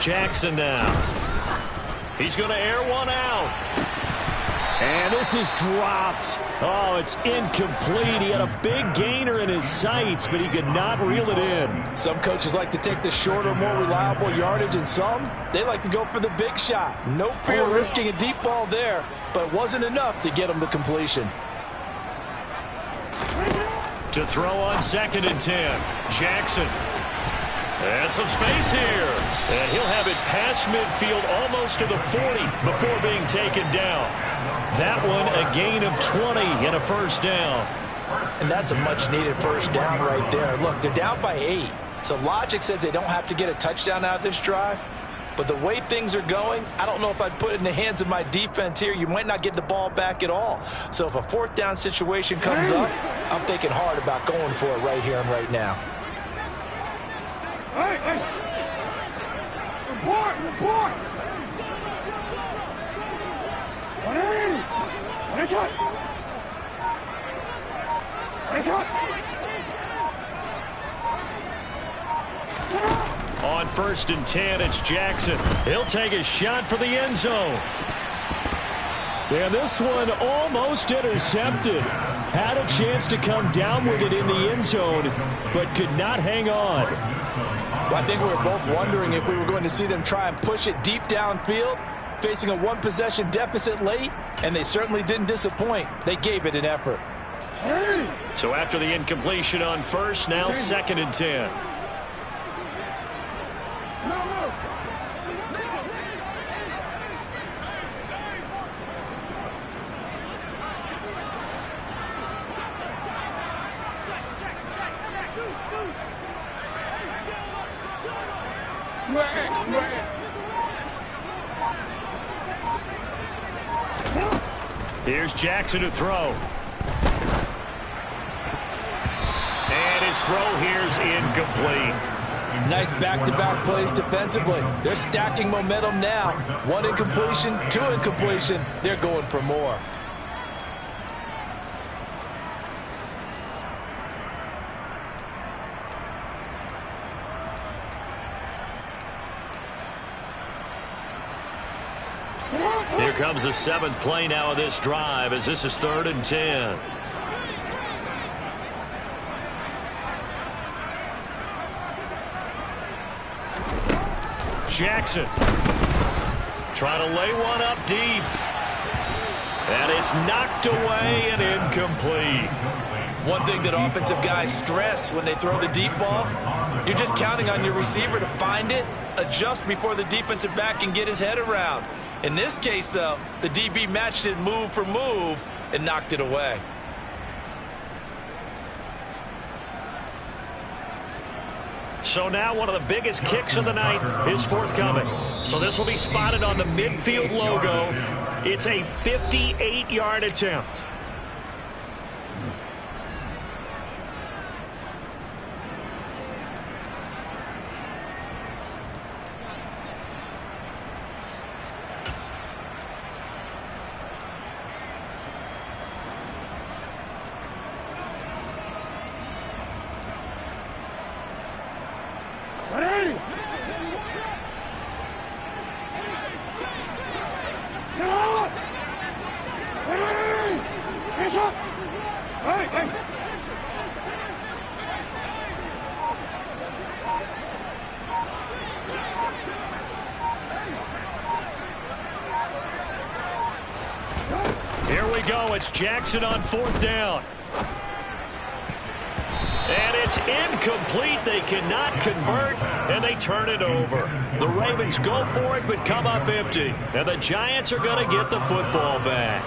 S1: Jackson now. He's going to air one out. And this is dropped. Oh, it's incomplete. He had a big gainer in his sights, but he could not reel it in.
S3: Some coaches like to take the shorter, more reliable yardage, and some, they like to go for the big shot. No fear of risking a deep ball there, but it wasn't enough to get him the completion.
S1: To throw on 2nd and 10. Jackson. And some space here. And he'll have it past midfield almost to the 40 before being taken down. That one a gain of 20 and a 1st down.
S3: And that's a much-needed 1st down right there. Look, they're down by 8. So logic says they don't have to get a touchdown out of this drive. But the way things are going, I don't know if I'd put it in the hands of my defense here. You might not get the ball back at all. So if a 4th down situation comes up, I'm thinking hard about going for it right here and right now.
S2: Hey. Report. 180.
S1: On 1st and 10, it's Jackson. He'll take a shot for the end zone. And this one almost intercepted. Had a chance to come down with it in the end zone, but could not hang on.
S3: Well, I think we were both wondering if we were going to see them try and push it deep downfield, facing a 1-possession deficit late, and they certainly didn't disappoint. They gave it an effort.
S1: So after the incompletion on first, now 2nd and 10. Here's Jackson to throw. And his throw here's incomplete.
S3: Nice back-to-back plays defensively. They're stacking momentum now. 1 incompletion, 2 incompletion. They're going for more.
S1: Here comes the 7th play now of this drive as this is 3rd and 10. Jackson trying to lay one up deep. And it's knocked away and incomplete.
S3: One thing that offensive guys stress when they throw the deep ball, you're just counting on your receiver to find it, adjust before the defensive back can get his head around. In this case, though, the DB matched it move for move and knocked it away.
S1: So now one of the biggest kicks of the night is forthcoming. So this will be spotted on the midfield logo. It's a 58-yard attempt. Here we go. It's Jackson on 4th down. And it's incomplete. They cannot convert, and they turn it over. The Ravens go for it, but come up empty. And the Giants are going to get the football back.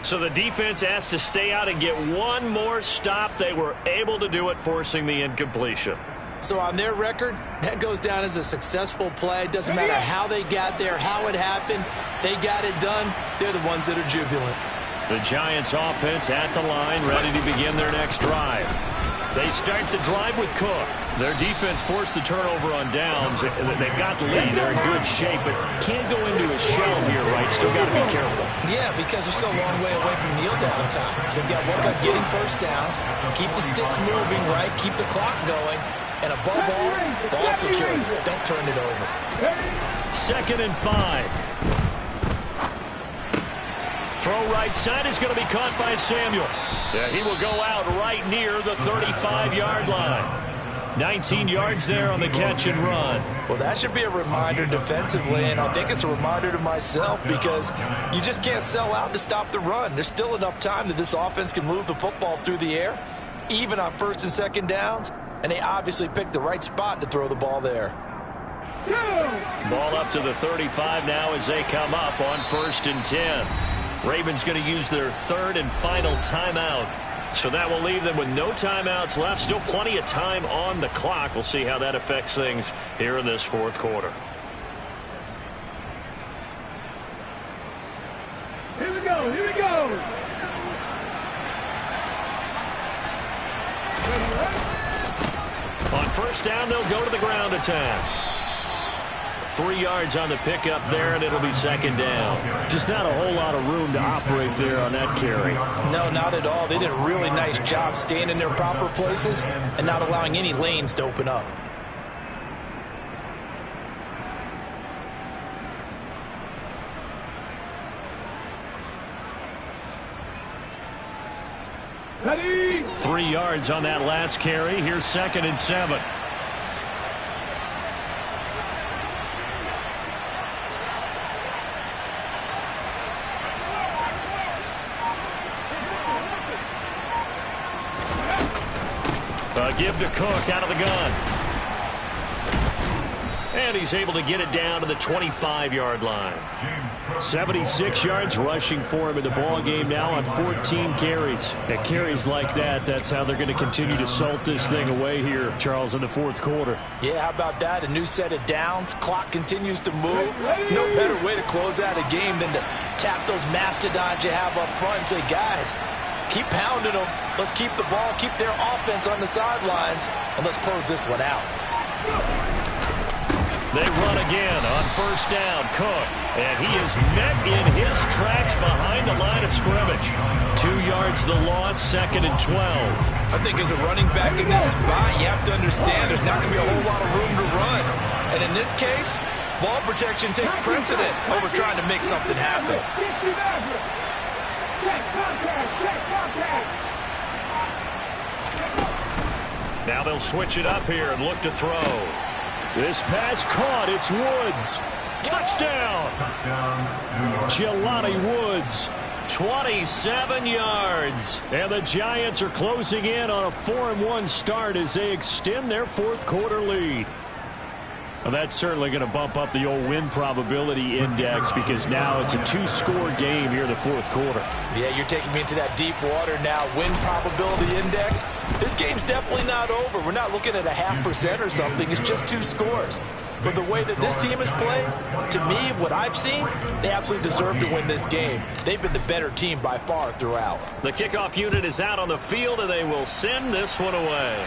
S1: So the defense has to stay out and get one more stop. They were able to do it, forcing the incompletion.
S3: So on their record, that goes down as a successful play. It doesn't matter how they got there, how it happened. They got it done. They're the ones that are jubilant.
S1: The Giants offense at the line, ready to begin their next drive. They start the drive with Cook. Their defense forced the turnover on downs. They've got the lead. They're in good shape, but can't go into a shell here, right? Still got to be careful.
S3: Yeah, because they're still a long way away from kneel down time. So they've got to work on getting first downs, keep the sticks moving, right? Keep the clock going. And above all, ball security. Don't turn it over.
S1: 2nd and 5. Throw right side is going to be caught by Samuel. Yeah, he will go out right near the 35-yard line. 19 yards there on the catch and run.
S3: Well, that should be a reminder defensively, and I think it's a reminder to myself because you just can't sell out to stop the run. There's still enough time that this offense can move the football through the air, even on 1st and 2nd downs, and they obviously picked the right spot to throw the ball there.
S1: Ball up to the 35 now as they come up on 1st and 10. Ravens going to use their 3rd and final timeout. So that will leave them with no timeouts left. Still plenty of time on the clock. We'll see how that affects things here in this 4th quarter.
S2: Here we go, here we go.
S1: On 1st down, they'll go to the ground attack. 3 yards on the pickup there, and it'll be 2nd down. Just not a whole lot of room to operate there on that carry.
S3: No, not at all. They did a really nice job staying in their proper places and not allowing any lanes to open up.
S2: Ready?
S1: 3 yards on that last carry. Here's 2nd and 7. A give to Cook out of the gun. And he's able to get it down to the 25-yard line. 76 yards rushing for him in the ball game now on 14 carries. And carries like that, that's how they're going to continue to salt this thing away here, Charles, in the fourth quarter.
S3: Yeah, how about that? A new set of downs. Clock continues to move. No better way to close out a game than to tap those mastodons you have up front and say, guys, keep pounding them. Let's keep the ball, keep their offense on the sidelines, and let's close this one out.
S1: They run again on first down. Cook. And he is met in his tracks behind the line of scrimmage. 2 yards the loss, 2nd and 12.
S3: I think as a running back in this spot, you have to understand there's not going to be a whole lot of room to run. And in this case, ball protection takes precedent over trying to make something happen.
S1: Now they'll switch it up here and look to throw. This pass caught. It's Woods. Touchdown. Jelani Woods. 27 yards. And the Giants are closing in on a 4-1 start as they extend their fourth quarter lead. Well, that's certainly going to bump up the old win probability index because now it's a 2-score game here in the fourth quarter.
S3: Yeah, you're taking me into that deep water now. Win probability index. This game's definitely not over. We're not looking at a 0.5% or something. It's just 2 scores. But the way that this team has played, to me, what I've seen, they absolutely deserve to win this game. They've been the better team by far throughout.
S1: The kickoff unit is out on the field, and they will send this one away.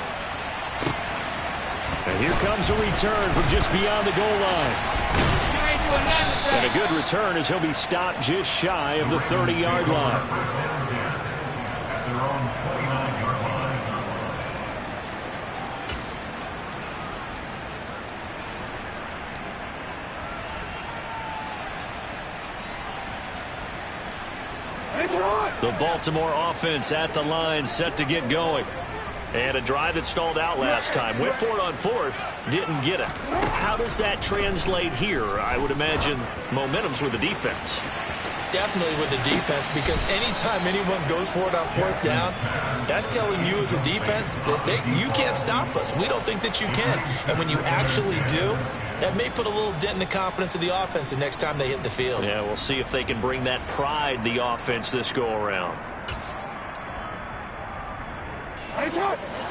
S1: And here comes a return from just beyond the goal line. And a good return as he'll be stopped just shy of the 30-yard line. The Baltimore offense at the line, set to get going. And a drive that stalled out last time. Went for it on 4th, didn't get it. How does that translate here? I would imagine momentum's with the defense.
S3: Definitely with the defense, because anytime anyone goes for it on 4th down, that's telling you as a defense that you can't stop us. We don't think that you can. And when you actually do, that may put a little dent in the confidence of the offense the next time they hit the field.
S1: Yeah, we'll see if they can bring that pride, the offense, this go-around.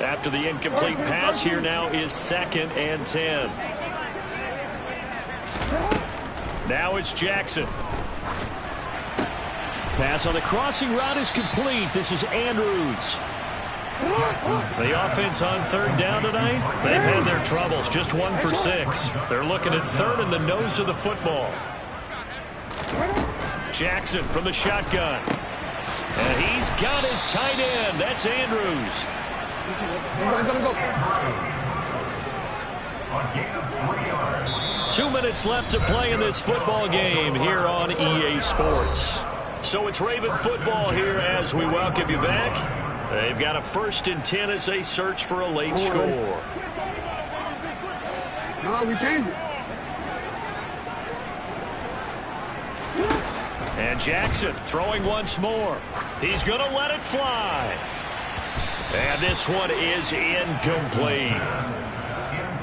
S1: After the incomplete pass, here now is 2nd and 10. Now it's Jackson. Pass on the crossing route is complete. This is Andrews. The offense on 3rd down tonight, they've had their troubles. Just 1 for 6. They're looking at 3rd in the nose of the football. Jackson from the shotgun. And he's got his tight end. That's Andrews. 2 minutes left to play in this football game here on EA Sports. So it's Raven football here as we welcome you back. They've got a 1st and 10 as they search for a late score.
S2: No, we changed it.
S1: And Jackson throwing once more. He's going to let it fly. And this one is incomplete.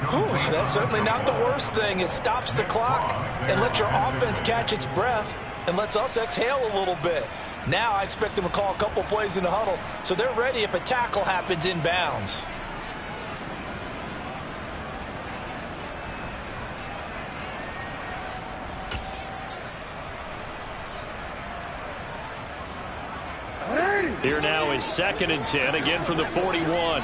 S3: Whew, that's certainly not the worst thing. It stops the clock and lets your offense catch its breath and lets us exhale a little bit. Now I expect them to call a couple plays in the huddle so they're ready if a tackle happens inbounds.
S1: Here now is 2nd and 10, again from the 41.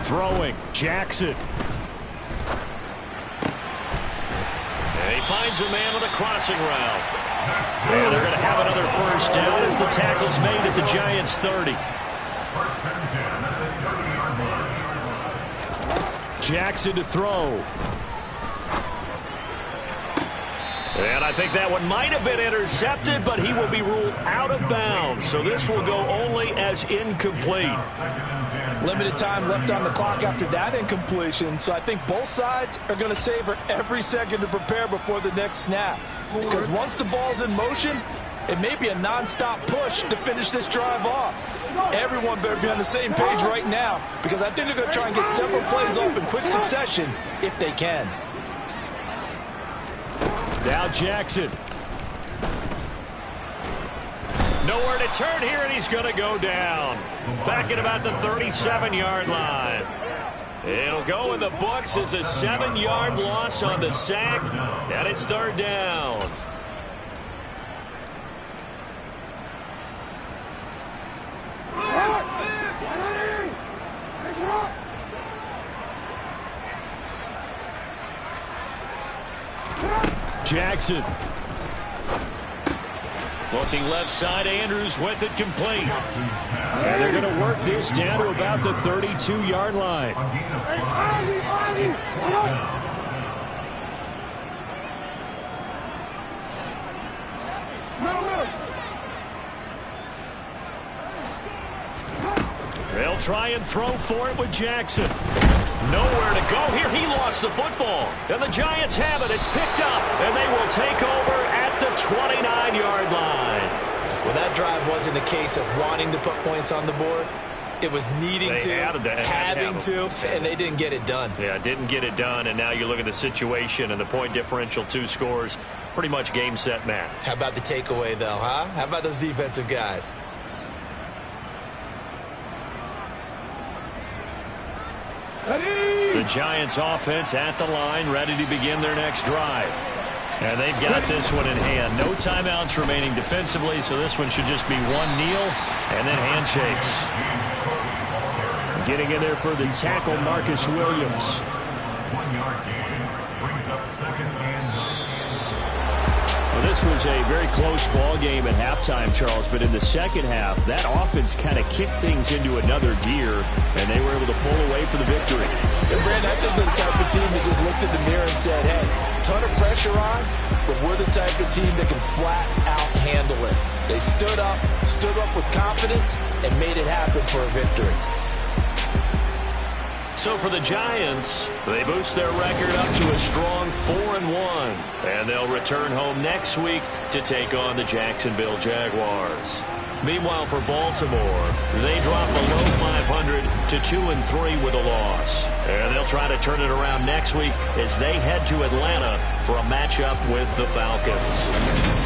S1: Throwing, Jackson. And he finds a man on the crossing route. And they're going to have another 1st down as the tackle's made at the Giants' 30. Jackson to throw. And I think that one might have been intercepted, but he will be ruled out of bounds. So this will go only as incomplete.
S3: Limited time left on the clock after that incompletion, so I think both sides are going to savor every second to prepare before the next snap. Because once the ball's in motion, it may be a non-stop push to finish this drive off. Everyone better be on the same page right now, because I think they're going to try and get several plays off in quick succession if they can.
S1: Now Jackson. Nowhere to turn here, and he's going to go down. Back at about the 37-yard line. It'll go in the books as a 7-yard loss on the sack, and it's third down. Jackson. Looking left side, Andrews with it complete. And they're going to work this down to about the 32-yard line. They'll try and throw for it with Jackson. Nowhere to go here. He lost the football. And the Giants have it. It's picked up. And they will take over at the 29-yard line.
S3: Well, that drive wasn't a case of wanting to put points on the board. It was needing to, having to, and they didn't get it done.
S1: Yeah, didn't get it done, and now you look at the situation and the point differential, 2 scores, pretty much game, set, match.
S3: How about the takeaway, though, huh? How about those defensive guys?
S1: The Giants offense at the line, ready to begin their next drive. And they've got this one in hand. No timeouts remaining defensively, so this one should just be one kneel and then handshakes. Getting in there for the tackle, Marcus Williams.
S4: 1-yard gain brings up second and 9.
S1: Well, this was a very close ball game at halftime, Charles, but in the second half, that offense kind of kicked things into another gear, and they were able to pull away for the victory.
S3: And Brandon, I think they're the type of team that just looked in the mirror and said, hey, ton of pressure on, but we're the type of team that can flat out handle it. They stood up with confidence, and made it happen for a victory.
S1: So for the Giants, they boost their record up to a strong 4-1. And they'll return home next week to take on the Jacksonville Jaguars. Meanwhile, for Baltimore, they drop below 500 to 2-3 with a loss. And they'll try to turn it around next week as they head to Atlanta for a matchup with the Falcons.